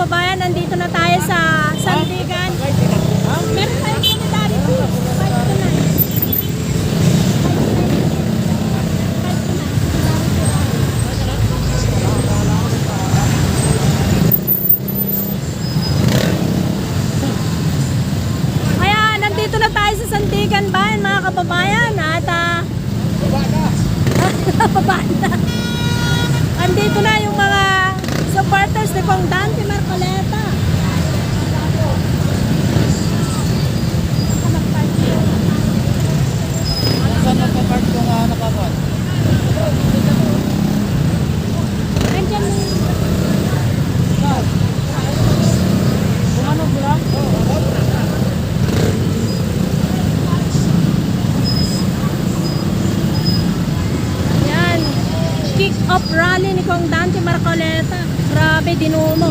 kababayan, nandito na tayo sa Sandigan. Meron tayong solidarity. Fight tonight. Kaya nandito na tayo sa Sandigan Bayan, mga kababayan. At baba na. Andito na yung mga supporters ni Kong Dante Marcoleta. Saan magpa-park yung nakakuan? Andyan Ano ba? yan. Kick-off rally ni Kong Dante Marcoleta. Grabe, dinuno.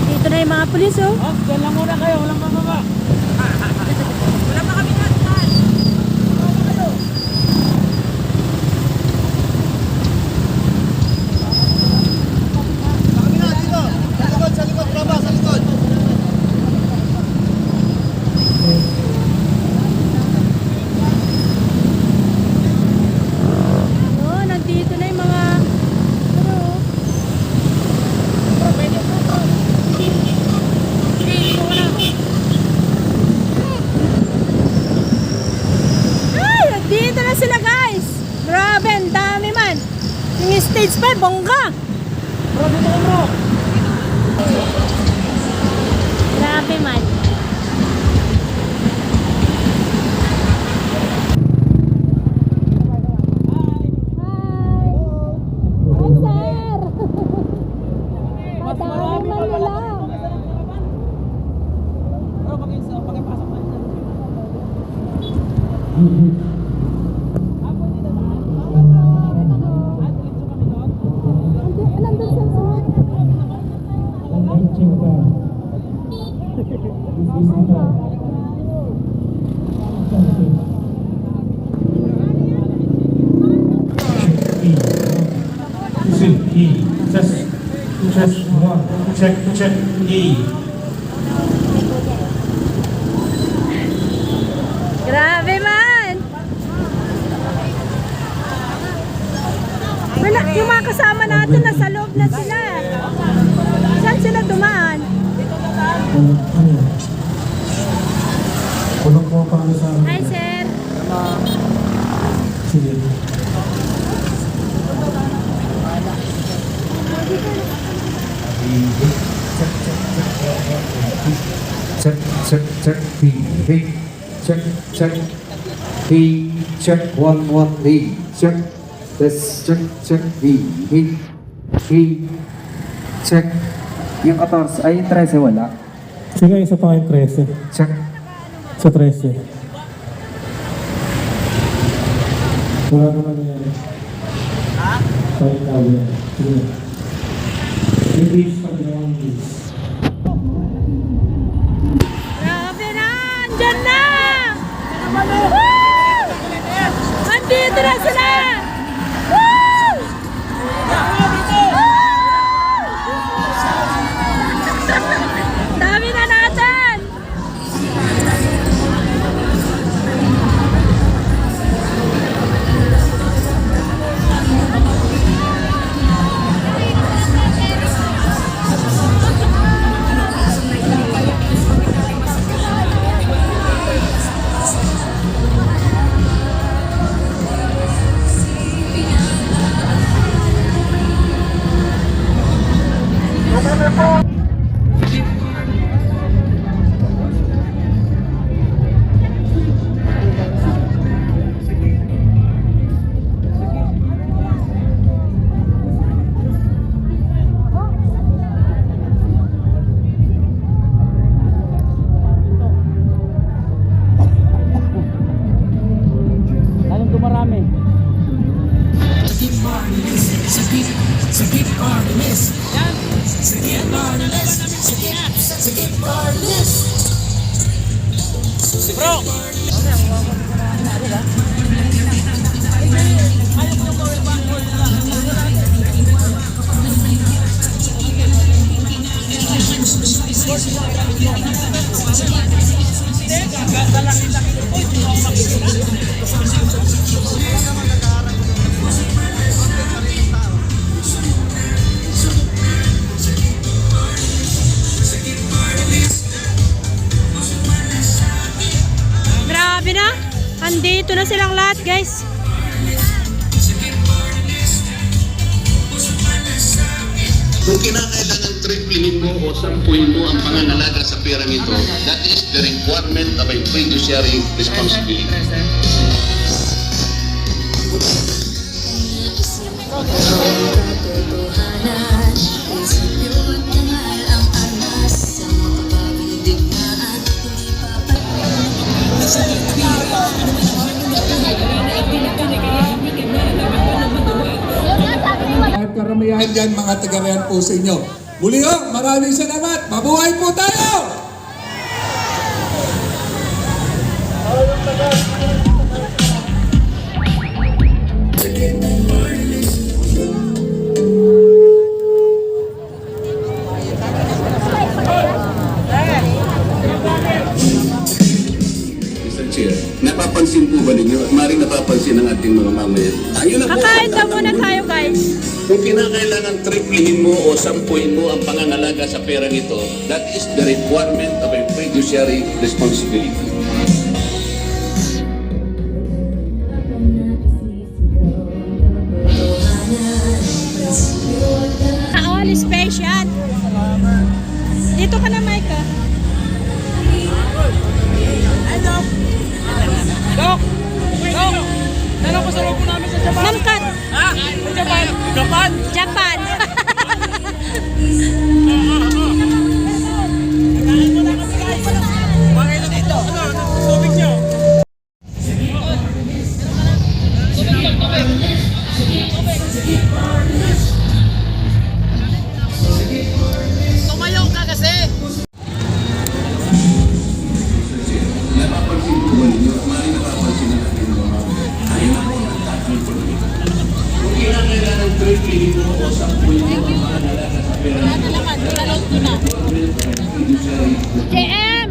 Dito na yung mga pulis, oh. Oh, dyan lang muna kayo, walang bababa. Wala pa kami natin. Sa likod, brava, sa likod. Oh, nandito na yung mga ay, nandito na sila, guys. Grabe, ang dami man. Yung stage 5, bongga. Bro, dito ka, bro. Grabe man. Hi, sir. Mas Madami marami man pa pala. nila. Bro, pakipasok na ito. Nandun sa sunod. E. Just one. Check. E. Grabe man. Wala, yung mga kasama natin nasa loob na sila. Saan sila dumaan? Kulog mo pa sa Hi, sir. sige. Check. Hey. Check. Hey. Check. One. Hey. Check. Let's check. Hey. Check. Yung 14, ay yung 13 wala. Sige, isa pa yung 13. Check. Sa 13. Wala naman yan. Ha? Kahit tao yan. Sige. English pag ginawa English. Grabe na! Andyan na! Woo! Andito na sila! Woo! Dami na natin! Bro! Grabe na. Andito na silang lahat, guys. Kung kinakailangan triplinin mo o sampuin mo ang pangangalaga sa perang ito, that is the requirement of a fiduciary responsibility. At karamihan dyan mga taga-rehan po sa inyo. Muli ho, maraming salamat. Mabuhay po tayo! Mr. Chair, napapansin po ba ninyo at maring napapansin ng ating mga mamayan? Tayo na po. Kakain daw muna tayo, guys. Kung kinakailangan triplinin mo o sampuin mo ang pangangalaga sa perang ito, that is the requirement of a fiduciary responsibility. All special. Dito ka na, Micah. Dok! Dok! Tanong ko sa loob namin sa Japan. Namkat. Ha? Sa Japan? Japan? Japan. Bakit na dito? Ano? Tubig nyo? Tumayo ka kasi! Napapansin po ba ninyo at maring napapansin ng ating mga mamayan? Tayo na po ang tatlong. Kung kinakailangan triplinin mo o sampuin mo ang pangangalaga sa perang ito, JM!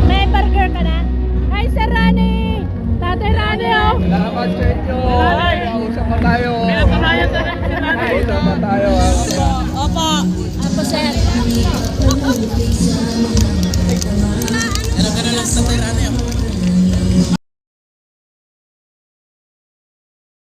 May burger ka na? Hi, Sir Rani! Tatay Rani, oh! Salamat sa inyo! Usap pa tayo! Usap pa tayo! Opo. Apo, Sir.